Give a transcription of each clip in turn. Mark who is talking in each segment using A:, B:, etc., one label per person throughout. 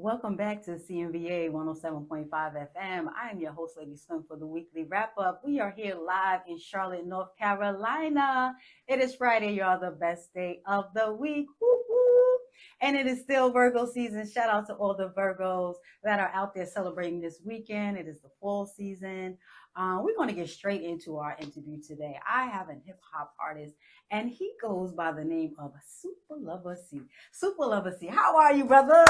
A: Welcome back to CMVA 107.5 FM. I am your host, Lady Slim, for the weekly wrap up. We are here live in Charlotte, North Carolina. It is Friday, y'all, the best day of the week. Woo woo. And it is still Virgo season. Shout out to all the Virgos that are out there celebrating this weekend. It is the fall season. We're going to get straight into our interview today. I have a hip hop artist, and he goes by the name of Super Lover C. Super Lover C, how are you, brother?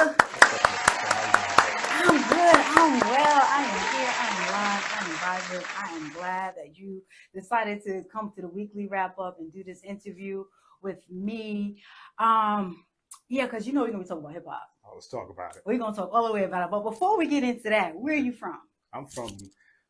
A: I'm good. I'm well. I am here. I am live. I am vibrant. I am glad that you decided to come to the weekly wrap up and do this interview with me. Yeah, because you know we're going to be talking about hip hop.
B: Oh, let's talk about it.
A: We're going to talk all the way about it. But before we get into that, where are you from?
B: I'm from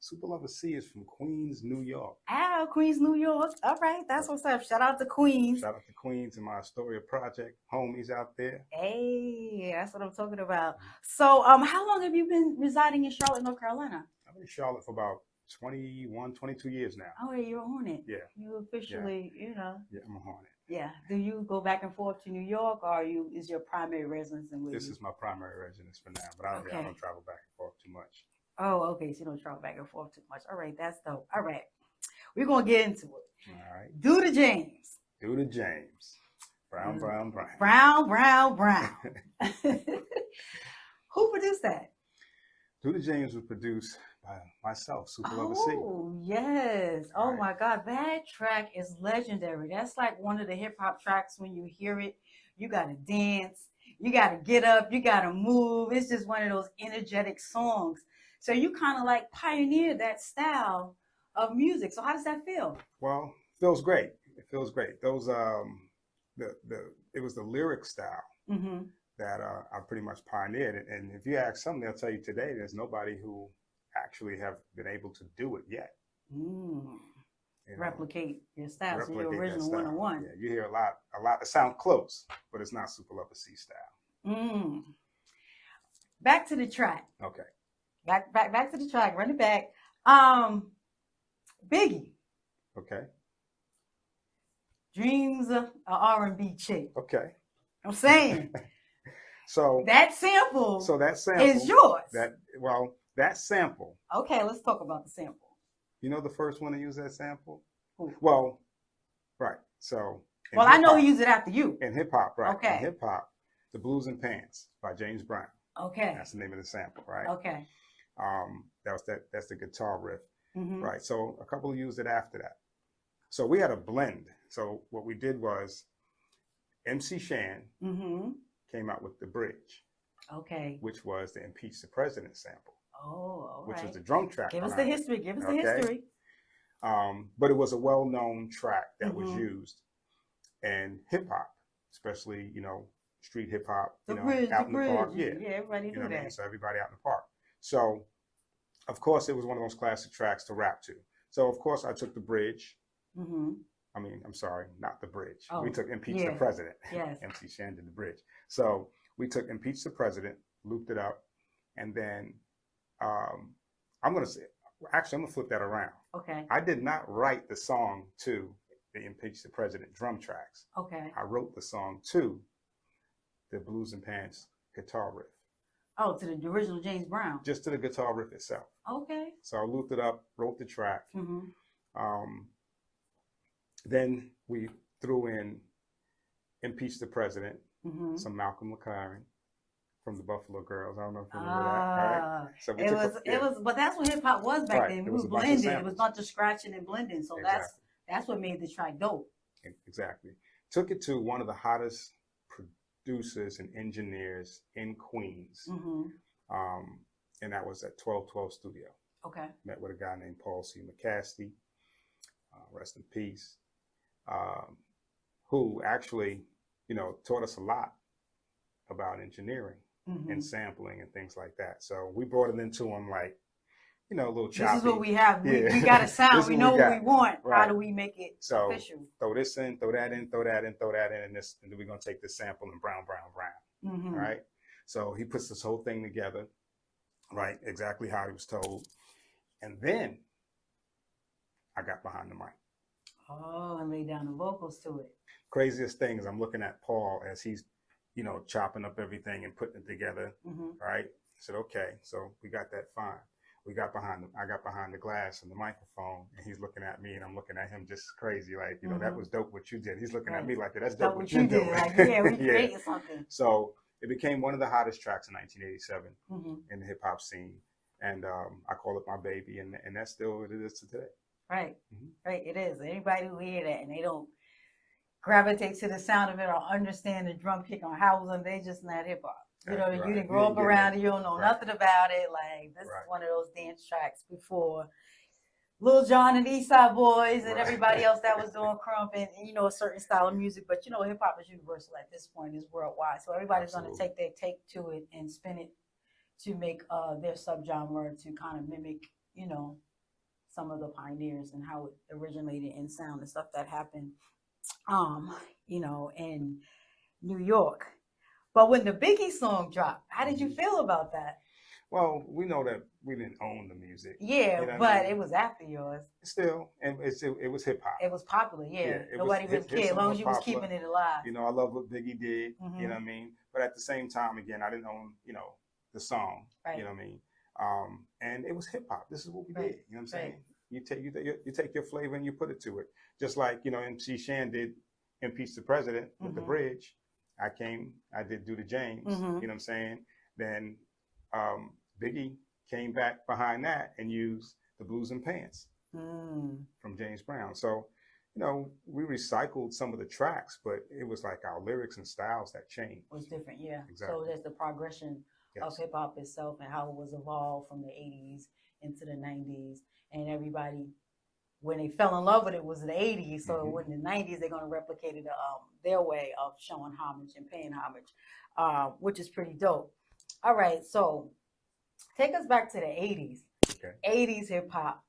B: Super Lover C is from Queens, New York.
A: Ah, Queens, New York. All right, that's what's up. Shout out to Queens.
B: Shout out to Queens and my Astoria Project homies out there.
A: Hey, that's what I'm talking about. So, how long have you been residing in Charlotte, North Carolina?
B: I've been in Charlotte for about 21, 22 years now.
A: Oh, yeah, you're on it.
B: Yeah.
A: You officially,
B: Yeah, I'm on it.
A: Yeah. Do you go back and forth to New York, or is your primary residence in Whitney?
B: This is my primary residence for now, but I don't travel back and forth too much.
A: Oh, okay. So you don't travel back and forth too much. All right, that's dope. All right. We're going to get into it.
B: All right.
A: Do the James.
B: Do the James. Brown.
A: Brown. Who produced that?
B: Do the James was produced by myself, Super Lover C.
A: Oh, yes. Oh,
B: Right.
A: my God. That track is legendary. That's like one of the hip hop tracks. When you hear it, you got to dance. You got to get up. You got to move. It's just one of those energetic songs. So you kind of like pioneered that style of music. So how does that feel?
B: Well, it feels great. It feels great. Those it was the lyric style that I pretty much pioneered. And if you ask some, they'll tell you today there's nobody who actually have been able to do it yet.
A: Replicate your style, so your original 101.
B: Yeah, you hear a lot that sound close, but it's not Super Lover C style.
A: Back to the track.
B: Okay.
A: Back to the track. Run it back. Biggie.
B: Okay.
A: Dreams of a R&B chick.
B: Okay.
A: I'm saying.
B: So
A: that sample. Is yours.
B: That sample.
A: Okay, let's talk about the sample.
B: You know the first one to use that sample?
A: Who?
B: Well, right. So.
A: I know he used it after you.
B: In hip hop, right?
A: Okay.
B: In hip hop, "The Blues and Pants" by James Brown.
A: Okay.
B: That's the name of the sample, right?
A: Okay.
B: That's the guitar riff, right? So a couple used it after that. So we had a blend. So what we did was MC Shan came out with the bridge, which was the "Impeach the President" sample.
A: Oh,
B: which was the drum track.
A: Give us the history. Give us the history.
B: But it was a well-known track that was used in hip hop, especially street hip hop.
A: The bridge,
B: out in the park. Yeah,
A: everybody knew that.
B: So everybody out in the park. So, of course, it was one of those classic tracks to rap to. So, of course, I took the bridge. I mean, I'm sorry, not the bridge. We took "Impeach the President."
A: Yes.
B: MC Shan did the bridge. So we took "Impeach the President," looped it up, and then I'm going to flip that around.
A: Okay.
B: I did not write the song to the "Impeach the President" drum tracks.
A: Okay.
B: I wrote the song to the "Blues and Pants" guitar riff.
A: Oh, to the original James Brown.
B: Just to the guitar riff itself.
A: Okay.
B: So I looped it up, wrote the track. Then we threw in "Impeach the President," some Malcolm McLaren from the Buffalo Girls. I don't know if you remember that. All right. So
A: it was, but that's what hip hop was back then. We was blending. It was not just scratching and blending. So that's what made the track dope.
B: Exactly. Took it to one of the hottest producers and engineers in Queens, and that was at 1212 Studio.
A: Okay.
B: Met with a guy named Paul C. McCasty, rest in peace, who actually, taught us a lot about engineering and sampling and things like that. So we brought it into him like, a little choppy.
A: This is what we have. We got a sound. We know what we want. Right. How do we make it official?
B: Throw this in, throw that in, throw that in, throw that in, and then we're going to take this sample and brown. Right? So he puts this whole thing together, right? Exactly how he was told. And then I got behind the mic.
A: Oh, and lay down the vocals to it.
B: Craziest thing is I'm looking at Paul as he's, chopping up everything and putting it together. Right. I said, okay. So we got that fine. I got behind the glass and the microphone, and he's looking at me, and I'm looking at him just crazy, like, that was dope what you did. He's looking at me like, that's dope what you did.
A: Like, yeah, we created something.
B: So it became one of the hottest tracks in 1987 in the hip hop scene, and I call it my baby, and that's still what it is to today.
A: Right, right. It is. Anybody who hear that and they don't gravitate to the sound of it or understand the drum kick on Howlin', they just not hip hop. You didn't grow up around it. You don't know nothing about it. Like, this is one of those dance tracks before Lil Jon and East Side Boys and everybody else that was doing crump and a certain style of music. But hip hop is universal at this point, is worldwide. So everybody's going to take their take to it and spin it to make their subgenre to kind of mimic, some of the pioneers and how it originated in sound and stuff that happened, in New York. But when the Biggie song dropped, how did you feel about that?
B: Well, we know that we didn't own the music.
A: Yeah, but it was after yours.
B: Still, and it was hip hop.
A: It was popular, yeah. Nobody really cared as long as you was keeping it alive.
B: I love what Biggie did, you know what I mean? But at the same time, again, I didn't own, the song, you know what I mean? And it was hip hop. This is what we did, you know what I'm saying? You take your flavor and you put it to it. Just like, MC Shan did Impeach the President with The Bridge. I did Do the James, you know what I'm saying? Then Biggie came back behind that and used The Blues and Pants from James Brown. So, we recycled some of the tracks, but it was like our lyrics and styles that changed.
A: It was different, yeah.
B: Exactly.
A: So there's the progression of hip hop itself and how it was evolved from the 80s into the 90s. And everybody, when they fell in love with it, was in the 80s. So in the 90s, they're going to replicate it their way of showing homage and paying homage, which is pretty dope. All right, so take us back to the 80s.
B: Okay.
A: 80s hip hop,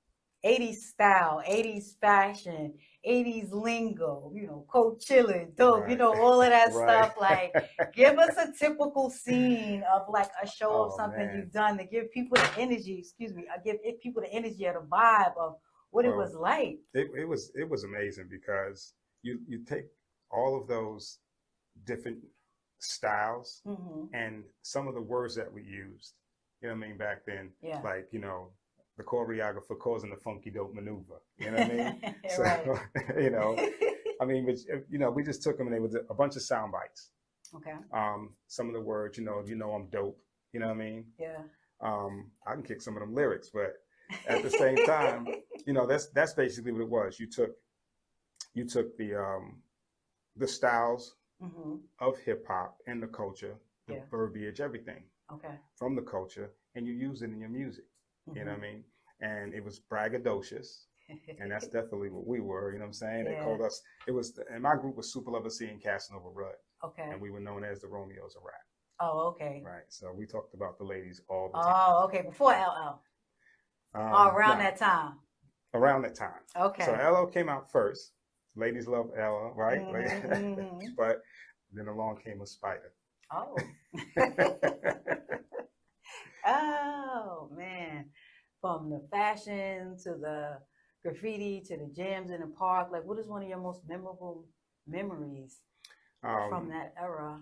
A: 80s style, 80s fashion, 80s lingo, Coachella, dope, all of that stuff. Like, give us a typical scene of like a show of something you've done to give people the energy, give people the energy or the vibe of what it was like.
B: It was amazing because you take all of those different styles and some of the words that we used, back then, like, the choreographer causing the funky dope maneuver, you know what I mean? So, we just took them and they was a bunch of sound bites.
A: Okay.
B: Some of the words, I'm dope, you know what I mean?
A: Yeah.
B: I can kick some of them lyrics, but at the same time, that's basically what it was. You took the styles of hip hop and the culture, the verbiage, everything from the culture, and you use it in your music. You know what I mean? And it was braggadocious. And that's definitely what we were, you know what I'm saying? They called us, and my group was Super Lover C and Casanova Rudd.
A: Okay.
B: And we were known as the Romeos of Rap.
A: Oh, okay.
B: Right. So we talked about the ladies all the time.
A: Oh, okay. Before LL. Around that time.
B: Around that time.
A: Okay.
B: So LL came out first. Ladies love LL, right? But then along came a Spider.
A: Oh. Oh, man. From the fashion to the graffiti to the jams in the park, like, what is one of your most memorable memories from that era?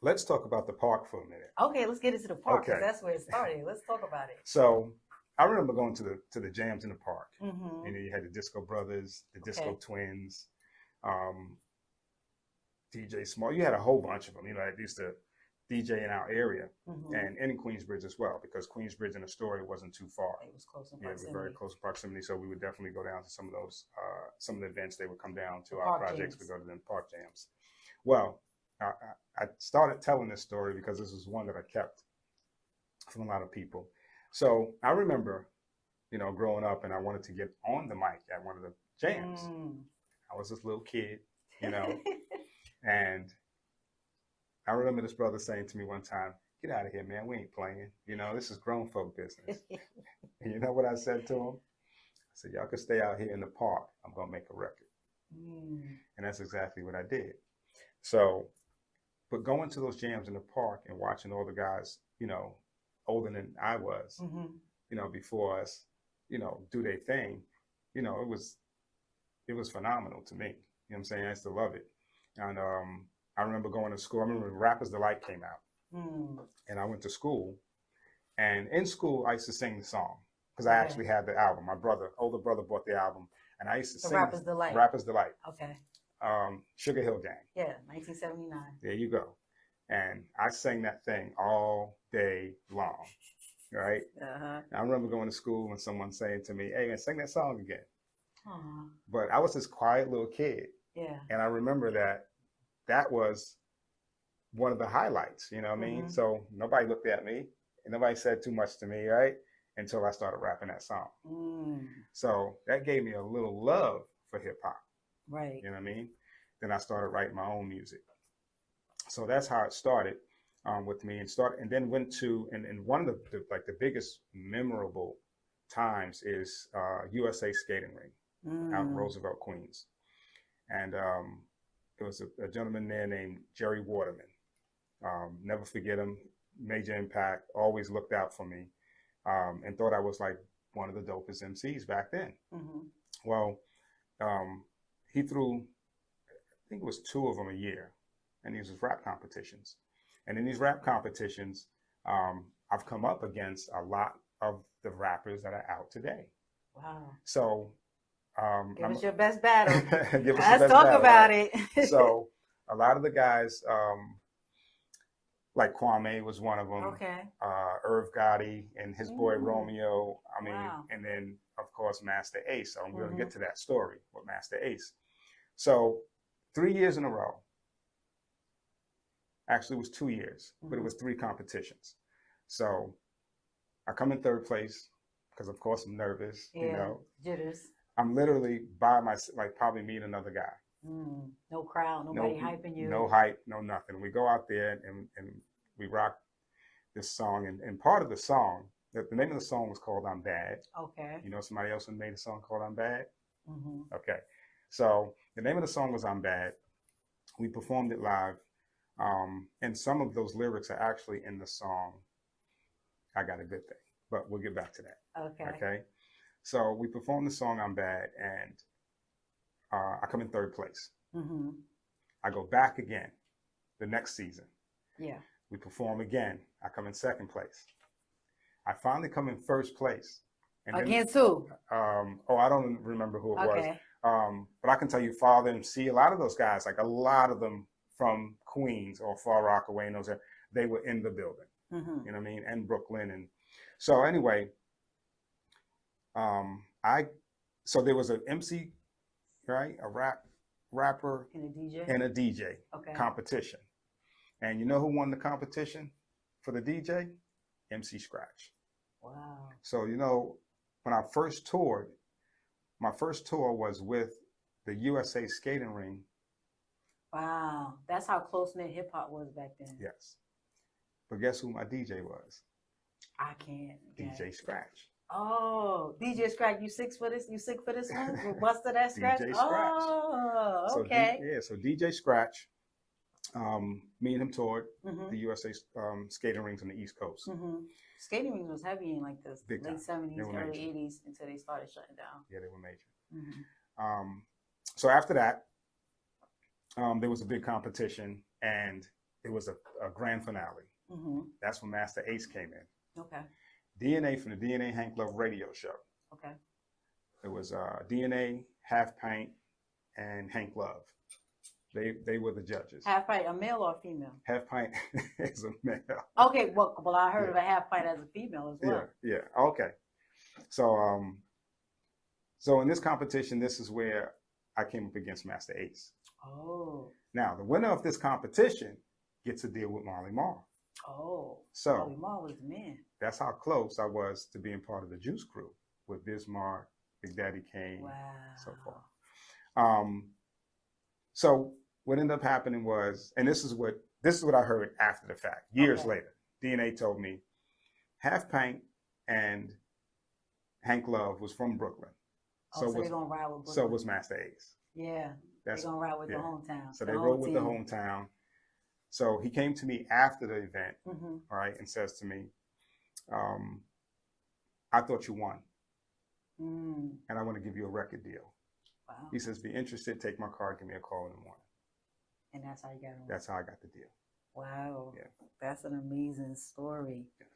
B: Let's talk about the park for a minute.
A: Okay, let's get into the park because that's where it started. Let's talk about it.
B: So I remember going to the jams in the park. You had the Disco Brothers, the Disco Twins, DJ Small. You had a whole bunch of them. I used to DJ in our area and in Queensbridge as well, because Queensbridge and Astoria wasn't too far.
A: It was close in
B: proximity. Yeah, it was very close in proximity. So we would definitely go down to some of those, some of the events. They would come down to our projects. We go to them park jams. Well, I started telling this story because this was one that I kept from a lot of people. So I remember, growing up, and I wanted to get on the mic at one of the jams. I was this little kid, and I remember this brother saying to me one time, "Get out of here, man. We ain't playing. This is grown folk business." And you know what I said to him? I said, "Y'all can stay out here in the park. I'm going to make a record." And that's exactly what I did. So, but going to those jams in the park and watching all the guys, older than I was, before us, do their thing, it was phenomenal to me. You know what I'm saying? I used to love it. And I remember going to school. I remember Rapper's Delight came out. And I went to school. And in school, I used to sing the song because I actually had the album. My older brother bought the album. And I used to sing
A: Rapper's Delight.
B: Rapper's Delight.
A: Okay.
B: Sugar Hill Gang.
A: Yeah, 1979.
B: There you go. And I sang that thing all day long, right? I remember going to school and someone saying to me, "Hey, man, sing that song again." But I was this quiet little kid. Yeah. And I remember that was one of the highlights, you know what I mean? So nobody looked at me and nobody said too much to me, right? Until I started rapping that song. So that gave me a little love for hip hop. Right. You know what I mean? Then I started writing my own music. So that's how it started with me, and then went to, and one of the biggest memorable times is USA Skating Ring out in Roosevelt, Queens. And there was a gentleman there named Jerry Waterman. Never forget him, major impact, always looked out for me, and thought I was like one of the dopest MCs back then. Well, he threw, I think it was 2 of them a year. And these was rap competitions. And in these rap competitions, I've come up against a lot of the rappers that are out today. Wow. So
A: give us your best battle.
B: Let's
A: talk about it.
B: So a lot of the guys, like Kwame was one of them. Okay. Irv Gotti and his boy Romeo. I mean, and then of course Master Ace. I'm going to get to that story with Master Ace. So 3 years in a row. Actually, it was 2 years, but it was 3 competitions. So I come in 3rd place because, of course, I'm nervous. Yeah, you know,
A: jitters.
B: I'm literally by myself, like probably me and another guy.
A: No crowd, nobody hyping you.
B: No hype, no nothing. We go out there and we rock this song. And part of the song, the name of the song was called "I'm Bad." Okay. You know somebody else who made a song called "I'm Bad"? Okay. So the name of the song was "I'm Bad." We performed it live. And some of those lyrics are actually in the song "I Got a Good Thing," but we'll get back to that. Okay. So we performed the song "I'm Bad," and I come in 3rd place. I go back again the next season. Yeah. We perform again. I come in 2nd place. I finally come in 1st place. And
A: against who?
B: I don't remember who it was. But I can tell you, Father MC, a lot of those guys, like a lot of them from Queens or Far Rockaway, and those, they were in the building. You know what I mean? And Brooklyn. And so anyway, so there was an MC, right? A rapper and a DJ competition. And you know who won the competition for the DJ? MC Scratch. Wow. So, you know, when I first toured, my first tour was with the USA Skating Ring.
A: Wow. That's how close-knit hip-hop was back then.
B: Yes. But guess who my DJ was?
A: I can't.
B: DJ Scratch.
A: Oh, DJ Scratch, you sick for this? You sick for this one? We'll bust that Scratch?
B: DJ Scratch.
A: Oh, okay.
B: So DJ Scratch, me and him toured the USA skating rings on the East Coast.
A: Skating rings was heavy in like the late 70s, early 80s until they started shutting down.
B: Yeah, they were major. So after that, there was a big competition, and it was a grand finale. That's when Master Ace came in. Okay. DNA from the DNA Hank Love radio show. Okay. It was DNA, Half Pint, and Hank Love. They were the judges.
A: Half Pint, a male or a female?
B: Half Pint is a male.
A: Okay, well I heard of a Half Pint as a female as well.
B: Yeah. Okay. So so in this competition, this is where I came up against Master Ace. Oh. Now the winner of this competition gets a deal with Marley Marl. Oh. So
A: Marley Marl was the man.
B: That's how close I was to being part of the Juice Crew with Bismarck, Big Daddy Kane, so forth. So what ended up happening was, and this is what I heard after the fact, years later. DNA told me Half Pint and Hank Love was from Brooklyn.
A: So they're gonna ride with Brooklyn.
B: So was Master Ace.
A: Yeah. They're gonna ride with the hometown.
B: So they rode with the hometown. So he came to me after the event, right, and says to me, I thought you won. And I want to give you a record deal. Wow. He says, be interested, take my card, give me a call in the morning.
A: And that's how you got on.
B: That's how I got the deal.
A: Wow.
B: Yeah.
A: That's an amazing story.
B: Yes.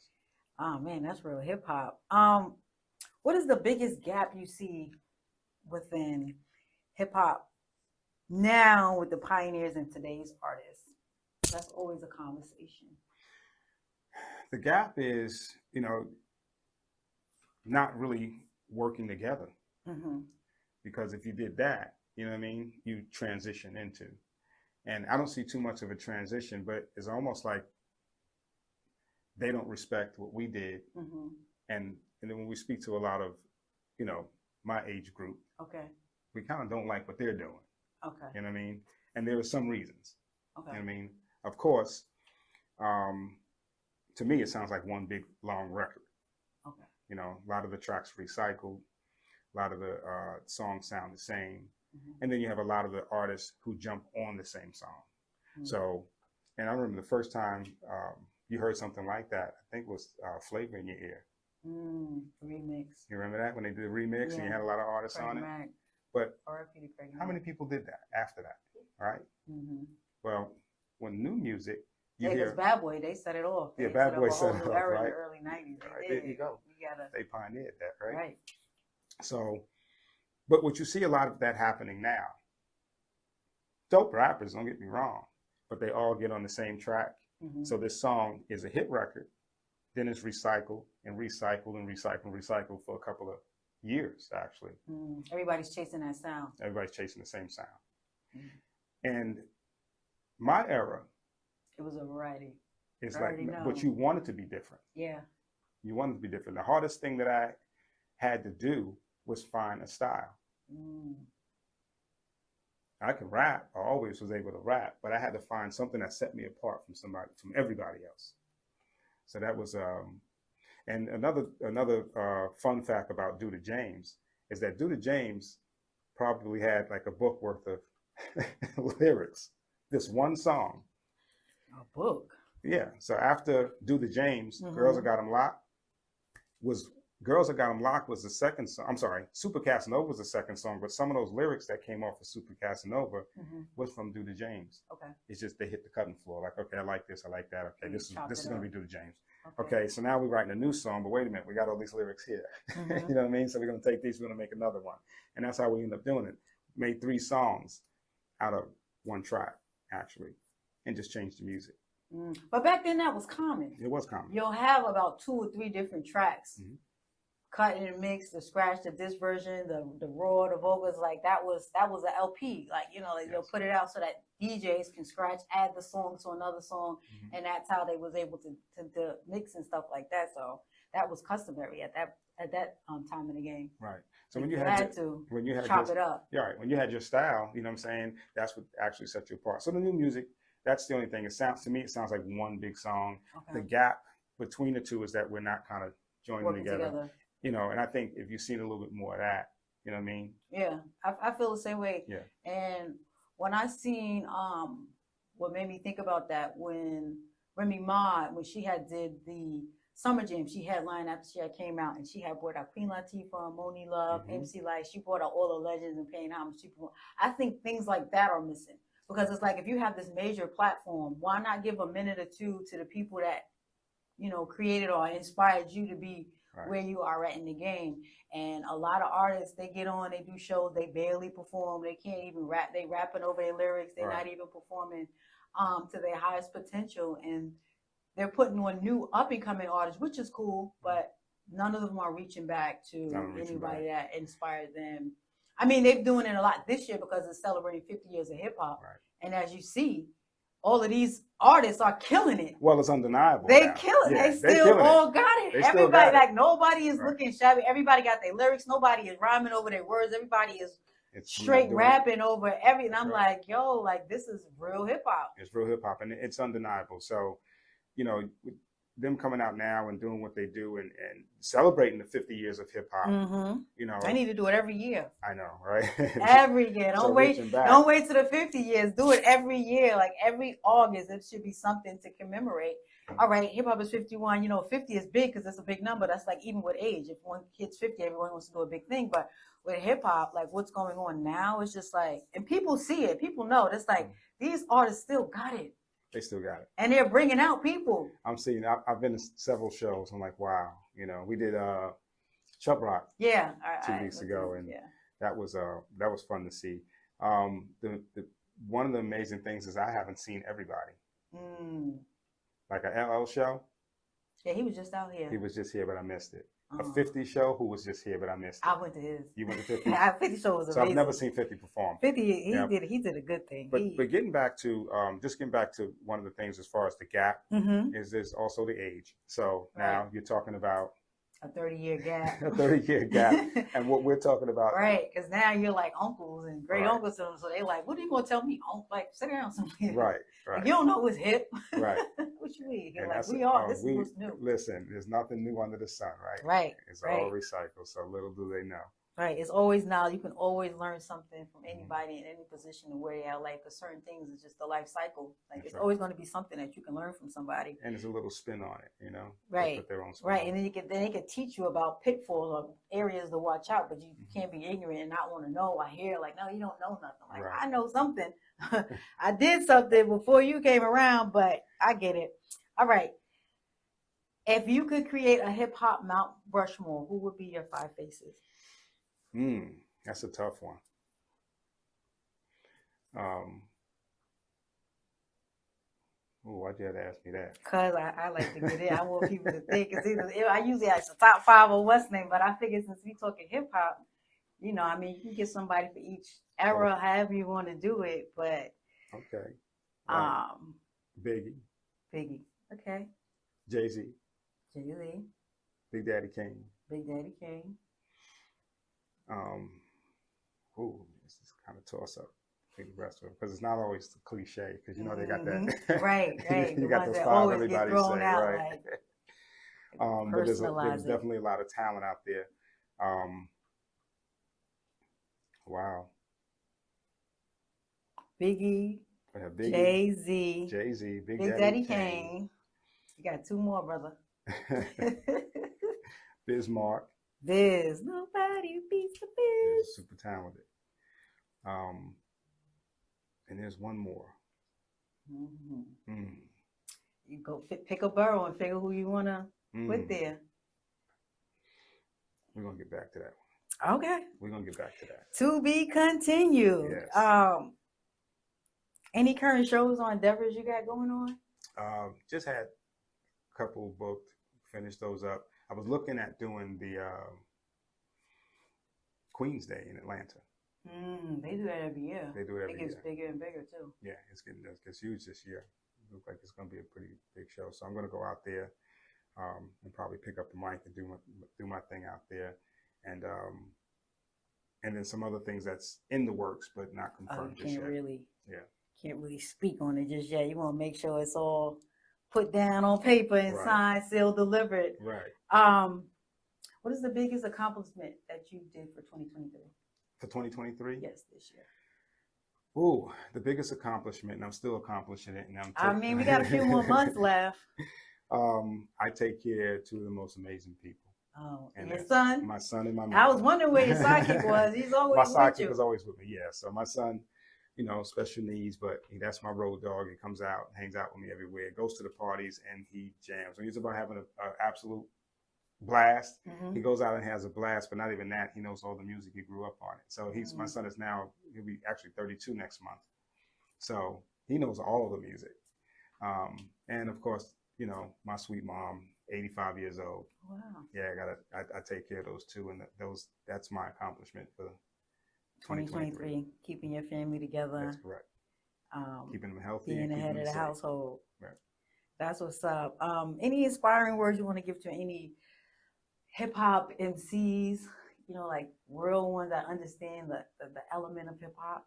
A: Oh man, that's real hip hop. What is the biggest gap you see within hip hop now with the pioneers and today's artists? That's always a conversation.
B: The gap is, not really working together. Because if you did that, you know what I mean, you transition into. And I don't see too much of a transition, but it's almost like they don't respect what we did. And then when we speak to a lot of, my age group,
A: okay,
B: we kind of don't like what they're doing.
A: Okay.
B: You know what I mean? And there are some reasons.
A: Okay.
B: You know what I mean? Of course, to me, it sounds like one big, long record.
A: Okay.
B: A lot of the tracks recycled, a lot of the songs sound the same. And then you have a lot of the artists who jump on the same song. So, and I remember the first time you heard something like that, I think it was Flavor in Your Ear.
A: Remix.
B: You remember that when they did a remix and you had a lot of artists on it? But how many people did that after that? All right. Well, when new music,
A: because Bad Boy, they set it off.
B: Yeah, Bad Boy set it off, right?
A: In the early 90s.
B: Right, there you go. They pioneered that, right?
A: Right.
B: So, but what you see a lot of that happening now, dope rappers, don't get me wrong, but they all get on the same track. So this song is a hit record, then it's recycled and recycled and recycled and recycled for a couple of years, actually.
A: Everybody's chasing that sound.
B: Everybody's chasing the same sound. And my era,
A: it was a variety.
B: It's like, but you wanted to be different.
A: Yeah.
B: You wanted to be different. The hardest thing that I had to do was find a style. I could rap. I always was able to rap, but I had to find something that set me apart from everybody else. So that was, and another fun fact about Duda James is that Duda James probably had like a book worth of lyrics. This one song.
A: A book?
B: Yeah. So after Duda James, Girls That Got 'Em Locked was the second song. I'm sorry, Super Casanova was the second song, but some of those lyrics that came off of Super Casanova was from Duda James.
A: Okay.
B: It's just they hit the cutting floor. Like, okay, I like this, I like that. Okay, this is going to be Duda James. Okay, so now we're writing a new song, but wait a minute, we got all these lyrics here. You know what I mean? So we're going to take these, we're going to make another one. And that's how we end up doing it. Made 3 songs out of one track, actually, and just changed the music.
A: But back then that was common.
B: It was common.
A: You'll have about 2 or 3 different tracks. Cut and mix, the scratch, this version, the raw, the vocals, like that was an LP. Like, you'll put it out so that DJs can scratch, add the song to another song, and that's how they was able to mix and stuff like that. So that was customary at that time in the game.
B: Right. So when
A: you
B: had
A: chop it up.
B: Yeah, right. When you had your style, you know what I'm saying, that's what actually set you apart. So the new music, that's the only thing. It sounds like one big song. Okay. The gap between the two is that we're not kind of joining together. And I think if you've seen a little bit more of that, you know what I mean? Yeah,
A: I feel the same way.
B: Yeah.
A: And when I seen, what made me think about that, when Remy Ma, when she had did the Summer Jam, she headlined after she had came out, and she had brought out Queen Latifah, Moni Love, MC Light. She brought out all the legends and paying homage to people. I think things like that are missing, because it's like, if you have this major platform, why not give a minute or two to the people that, created or inspired you to be where you are at in the game. And a lot of artists, they get on, they do shows, they barely perform, they can't even rap, they rapping over their lyrics, they're not even performing to their highest potential, and they're putting on new up and coming artists, which is cool, but none of them are reaching back to anybody that inspired them. I mean, they're doing it a lot this year because it's celebrating 50 years of hip hop, and as you see, all of these artists are killing it.
B: Well, it's undeniable.
A: They kill it. Yeah, they still all got it. Everybody, like, nobody is looking shabby. Everybody got their lyrics. Nobody is rhyming over their words. Everybody is straight rapping over everything. I'm like, yo, like, this is real hip hop.
B: It's real hip hop, and it's undeniable. So, them coming out now and doing what they do and celebrating the 50 years of hip hop. You know,
A: I need to do it every year.
B: I know, right?
A: Every year.
B: So
A: Don't wait to the 50 years. Do it every year. Like every August, it should be something to commemorate. All right, hip hop is 51. You know, 50 is big because it's a big number. That's like even with age. If one kid's 50, everyone wants to do a big thing. But with hip hop, like what's going on now, it's just like, and people see it. People know. It's like these artists still got it.
B: They still got it.
A: And they're bringing out people.
B: I'm seeing, I've been to several shows. I'm like, wow. You know, we did Chubb Rock 2 weeks ago, and that was fun to see. One of the amazing things is I haven't seen everybody. Like an LL show.
A: Yeah, he was just out here.
B: He was just here, but I missed it. A 50 show who was just here, but I missed it.
A: I went to his.
B: You went to 50?
A: 50 show was amazing.
B: So I've never seen 50 perform.
A: 50, he did a good thing.
B: But getting back to one of the things as far as the gap is there's also the age. So now you're talking about
A: a 30-year gap.
B: A 30-year gap. And what we're talking about.
A: Right, because now you're like uncles and great uncles to them. So they're like, what are you going to tell me? Like, sit down somewhere.
B: Right.
A: Like, you don't know what's hip.
B: Right.
A: What you mean?
B: And
A: like, this is what's new.
B: Listen, there's nothing new under the sun, right?
A: Right.
B: It's all recycled. So little do they know.
A: Right. It's always now. You can always learn something from anybody in any position and where they are. Like, because certain things is just the life cycle. Like, it's always going to be something that you can learn from somebody.
B: And there's a little spin on it, you know.
A: Right.
B: Put their own spin
A: right. And then they can teach you about pitfalls or areas to watch out, but you can't be ignorant and not want to know. I hear like, no, you don't know nothing. Like, I know something. I did something before you came around, but I get it. All right. If you could create a hip hop Mount Rushmore, who would be your 5 faces?
B: That's a tough one. Why'd you have to ask me that?
A: Because I like to get in. I want people to think. I usually ask the top 5 or what's name, but I figure since we talking hip hop, you know, I mean, you can get somebody for each era, however you want to do it. But
B: okay, Biggie,
A: okay,
B: Jay-Z, Big Daddy Kane. This is kind of toss up. The rest of it, because it's not always the cliche, because you know they got that
A: right.
B: You got those 5 everybody say, out, right? But there's definitely a lot of talent out there. Wow.
A: Biggie, Jay-Z, Big Daddy Kane. You got 2 more, brother.
B: Bismarck.
A: Nobody beats the Biz.
B: Super talented. And there's one more.
A: You go pick a borough and figure who you want to put there.
B: We're going to get back to that
A: one. Okay.
B: We're going to get back to that.
A: To be continued.
B: Yes.
A: Any current shows or endeavors you got going on?
B: Just had a couple booked, finished those up. I was looking at doing the Queen's Day in Atlanta.
A: They do that every year.
B: They do it every year.
A: It gets bigger and bigger too.
B: Yeah, it gets huge this year. It looks like it's going to be a pretty big show. So I'm going to go out there and probably pick up the mic and do my thing out there, and then some other things that's in the works but not confirmed just yet. Can't really
A: speak on it just yet. You want to make sure it's all put down on paper and signed, sealed, delivered.
B: Right.
A: What is the biggest accomplishment that you did for 2023?
B: For 2023?
A: Yes, this year.
B: Ooh, the biggest accomplishment, and I'm still accomplishing it.
A: And we got a few more months left.
B: I take care of 2 of the most amazing people.
A: Oh, and your son?
B: My son and my mom.
A: I was wondering where your sidekick was. He's always with you.
B: My sidekick was always with me, yeah. So my son, you know, special needs, but that's my road dog. He comes out, hangs out with me everywhere, goes to the parties, and he jams. When he's about having an absolute blast, he goes out and has a blast, but not even that. He knows all the music. He grew up on it. So my son is now, he'll be actually 32 next month. So he knows all of the music. And of course, you know, my sweet mom, 85 years old.
A: Wow.
B: Yeah, I take care of those 2, and that's my accomplishment for
A: 2023. Keeping your family together.
B: That's correct. Keeping them healthy.
A: Being the head of the household.
B: Right.
A: That's what's up. Any inspiring words you want to give to any hip hop MCs, you know, like real ones that understand the element of hip hop?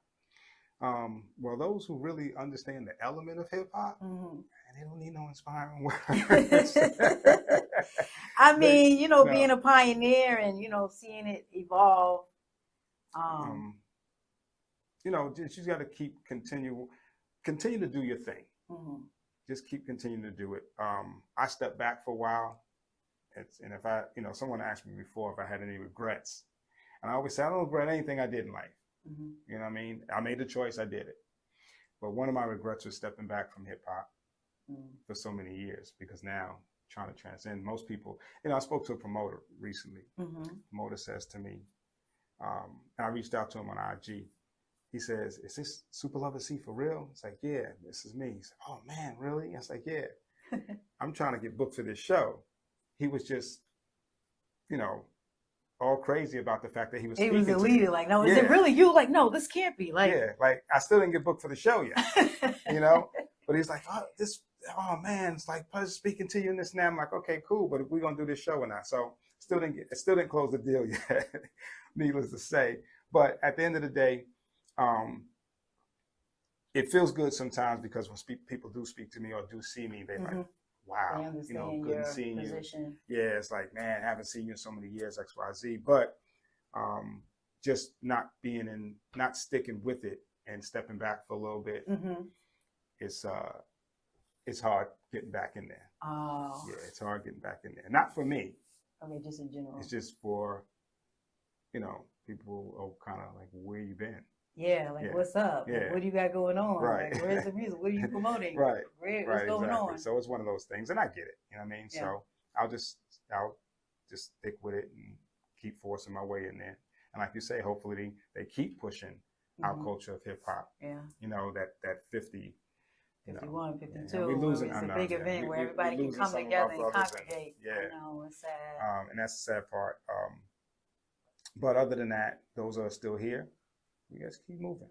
B: Well, those who really understand the element of hip hop, and they don't need no inspiring words.
A: I mean, you know, being a pioneer and, you know, seeing it evolve.
B: You know, just, you got to continue to do your thing. Just keep continuing to do it. I stepped back for a while. And if I, you know, someone asked me before if I had any regrets. And I always say, I don't regret anything I did in life. You know what I mean? I made the choice, I did it. But one of my regrets was stepping back from hip hop for so many years, because now trying to transcend. Most people, you know, I spoke to a promoter recently. Promoter says to me, and I reached out to him on IG. He says, "Is this Super Lover C for real?" It's like, "Yeah, this is me." He said, "Oh man, really?" I was like, "Yeah." I'm trying to get booked for this show. He was just, you know, all crazy about the fact that he was
A: elated, like, no, is it really you? Like, no, this can't be. Like,
B: yeah, like I still didn't get booked for the show yet, you know. But he's like, oh man, it's like speaking to you and this and that. I'm like, okay, cool, but we're gonna do this show or not. So still didn't close the deal yet, needless to say. But at the end of the day, it feels good sometimes, because when people do speak to me or do see me, they're like, wow, you know, good seeing
A: position.
B: You. Yeah, it's like, man, I haven't seen you in so many years, X, Y, Z. But just not sticking with it and stepping back for a little bit, it's hard getting back in there. Oh. Yeah, it's hard getting back in there. Not for me.
A: Okay, just in general.
B: It's just for, you know, people are kind of like, where you been?
A: Yeah, like, what's up?
B: Yeah.
A: Like, what do you got going on?
B: Right.
A: Like, where's the music? What are you promoting?
B: Right.
A: What's going on?
B: So it's one of those things, and I get it. You know what I mean? Yeah. So I'll just stick with it and keep forcing my way in there. And like you say, hopefully they keep pushing our culture of hip hop. Yeah. You know, that 50.
A: 51, 52. We're losing. It's a big event where everybody can come together and congregate. You know, it's sad.
B: And that's the sad part. But other than that, those are still here. We just keep moving.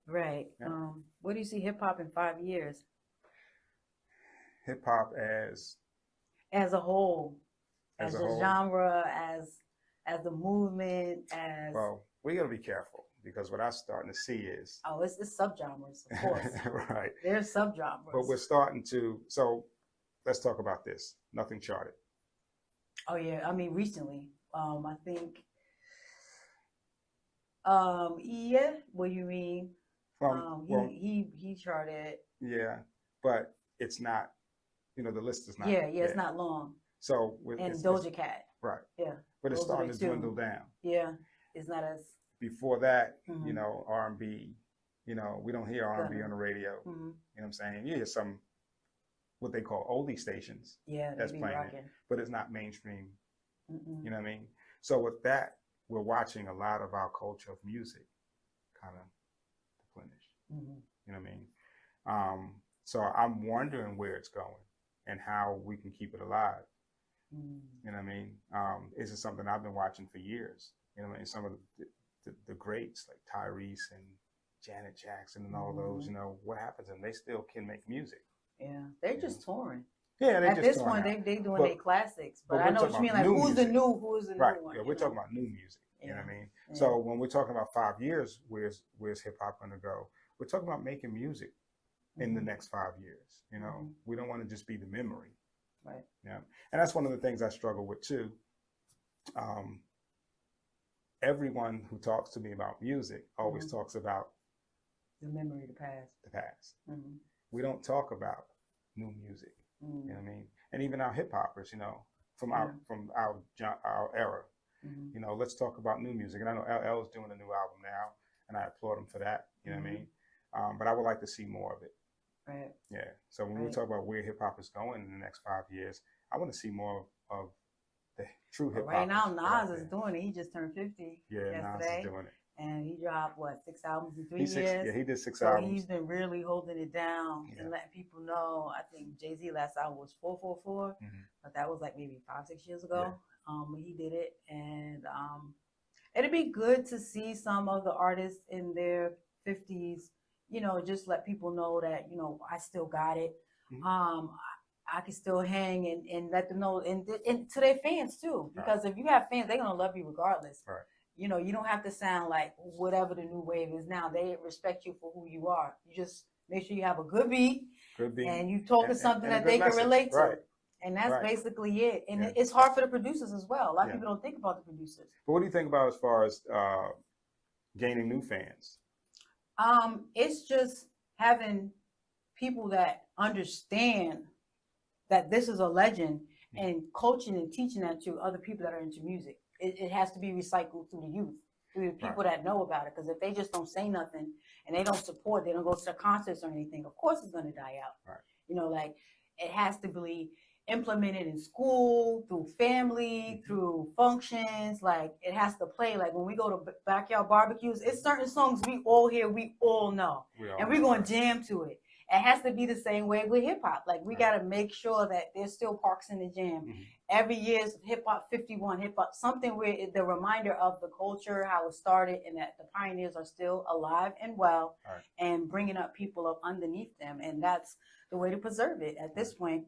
A: Right. Yeah. What do you see hip hop in 5 years?
B: Hip hop as
A: a whole, as a genre, as a movement, as
B: well. We got to be careful, because what I'm starting to see is
A: it's subgenres, of course.
B: Right.
A: There's subgenres.
B: But we're starting to. So let's talk about this. Nothing Charted.
A: Oh yeah, I mean recently. I think. Yeah, what do you mean? He charted.
B: Yeah, but it's not, you know, the list is not.
A: Yeah, it's not long.
B: So
A: and Doja Cat.
B: Right.
A: Yeah.
B: But it's starting to dwindle down.
A: Yeah, it's not as.
B: Before that, you know, R&B, you know, we don't hear R&B on the radio. You know what I'm saying? You hear some, what they call oldie stations.
A: Yeah,
B: that's playing it, but it's not mainstream. You know what I mean? So with that, we're watching a lot of our culture of music kind of deplenish. You know what I mean? So I'm wondering where it's going and how we can keep it alive. You know what I mean? This is something I've been watching for years. You know what I mean? Some of the greats like Tyrese and Janet Jackson and all those, you know, what happens, and they still can make music.
A: Yeah, they're just touring.
B: Yeah,
A: at this point they doing their classics, but I know what you mean. Like, who's the new one?
B: Yeah, we're talking about new music. You know what I mean? Yeah. So when we're talking about 5 years, where's hip hop going to go? We're talking about making music in the next 5 years. You know, we don't want to just be the memory.
A: Right.
B: Yeah, and that's one of the things I struggle with too. Everyone who talks to me about music always talks about
A: the memory of the past.
B: The past. We don't talk about new music. You know what I mean? And even our hip hoppers, you know, from our era. You know, let's talk about new music. And I know LL is doing a new album now, and I applaud him for that. You know what I mean? But I would like to see more of it.
A: Right.
B: Yeah. So when we talk about where hip hop is going in the next 5 years, I want to see more of the true hip hop.
A: Right now, Nas is doing it. He just turned 50.
B: Yeah,
A: yesterday.
B: Nas is doing it.
A: And he dropped, 6 albums in 3 years?
B: Yeah, he did 6
A: so
B: albums.
A: He's been really holding it down and letting people know. I think Jay-Z last album was 444, but that was like maybe 5-6 years ago. When he did it. And it'd be good to see some of the artists in their 50s, you know, just let people know that, you know, I still got it. I can still hang and let them know, and to their fans too, because if you have fans, they're going to love you regardless.
B: Right.
A: You know, you don't have to sound like whatever the new wave is now. They respect you for who you are. You just make sure you have a good beat
B: Could be.
A: And you talking something
B: and a
A: that
B: good
A: they can
B: message.
A: relate to.
B: Right.
A: And that's
B: Right.
A: basically it. And
B: Yeah.
A: it's hard for the producers as well. A lot of
B: Yeah.
A: people don't think about the producers.
B: But what do you think about as far as gaining new fans?
A: It's just having people that understand that this is a legend and coaching and teaching that to other people that are into music. It has to be recycled through the youth, through the people that know about it. Because if they just don't say nothing and they don't support, they don't go to the concerts or anything, of course it's going to die out.
B: Right.
A: You know, like it has to be implemented in school, through family, through functions. Like it has to play. Like when we go to backyard barbecues, it's certain songs we all hear, we all know, and we're going to jam to it. It has to be the same way with hip hop. Like we got to make sure that there's still parks in the jam. Every year's hip hop 51, hip hop, something where the reminder of the culture, how it started, and that the pioneers are still alive and well, and bringing up people up underneath them. And that's the way to preserve it at this point.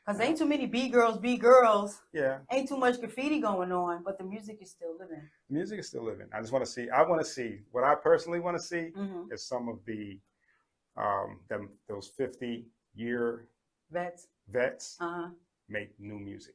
A: Because ain't too many B girls. Yeah. Ain't too much graffiti going on, but the music is still living.
B: Music is still living. I want to see, what I personally want to see is some of the, those 50-year vets make new music.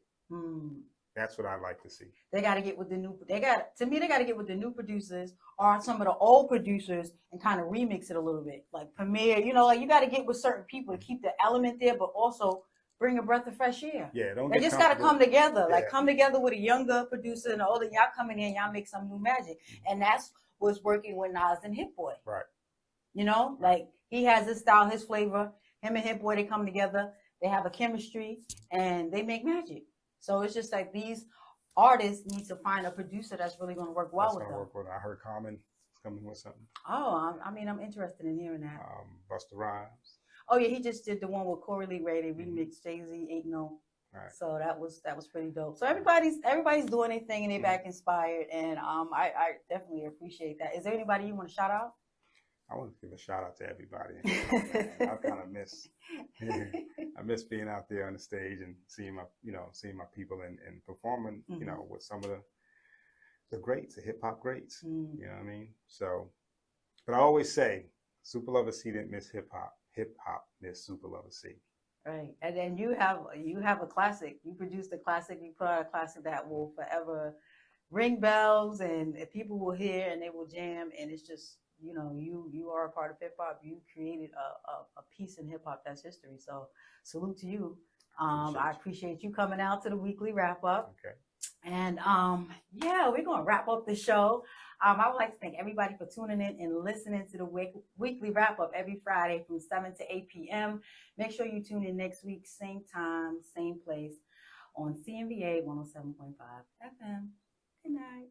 B: That's what I'd like to see.
A: They got to get with the new, they got to get with the new producers or some of the old producers and kind of remix it a little bit. Like Premier, you know, like you got to get with certain people to keep the element there, but also bring a breath of fresh air.
B: Yeah,
A: they just got to come together. Like come together with a younger producer and the older, y'all coming in, y'all make some new magic. And that's what's working with Nas and Hit Boy.
B: Right.
A: You know, like he has his style, his flavor. Him and Hit Boy, they come together. They have a chemistry and they make magic. So it's just like these artists need to find a producer that's really going to work well with them.
B: I heard Common coming with something.
A: Oh, I mean, I'm interested in hearing that.
B: Busta Rhymes.
A: Oh yeah, he just did the one with Corey Lee Ray. They remixed Jay-Z, Ain't No. Right. So that was pretty dope. So everybody's doing their thing and they back inspired, and I definitely appreciate that. Is there anybody you want to shout out?
B: I want to give a shout out to everybody. I kind of miss being out there on the stage and seeing my people and performing, with some of the greats, the hip hop greats. You know what I mean? So, but I always say, Super Lover C didn't miss hip hop. Hip hop missed Super Lover C.
A: Right, and then you have a classic. You produced a classic. You put out a classic that will forever ring bells, and people will hear and they will jam. And it's just, you are a part of hip hop. You created a piece in hip hop that's history. So salute to you. I appreciate you coming out to the weekly wrap up. Okay. And we're gonna wrap up the show. I would like to thank everybody for tuning in and listening to the weekly wrap up every Friday from 7 to 8 p.m. Make sure you tune in next week, same time, same place on CMVA 107.5 FM. Good night.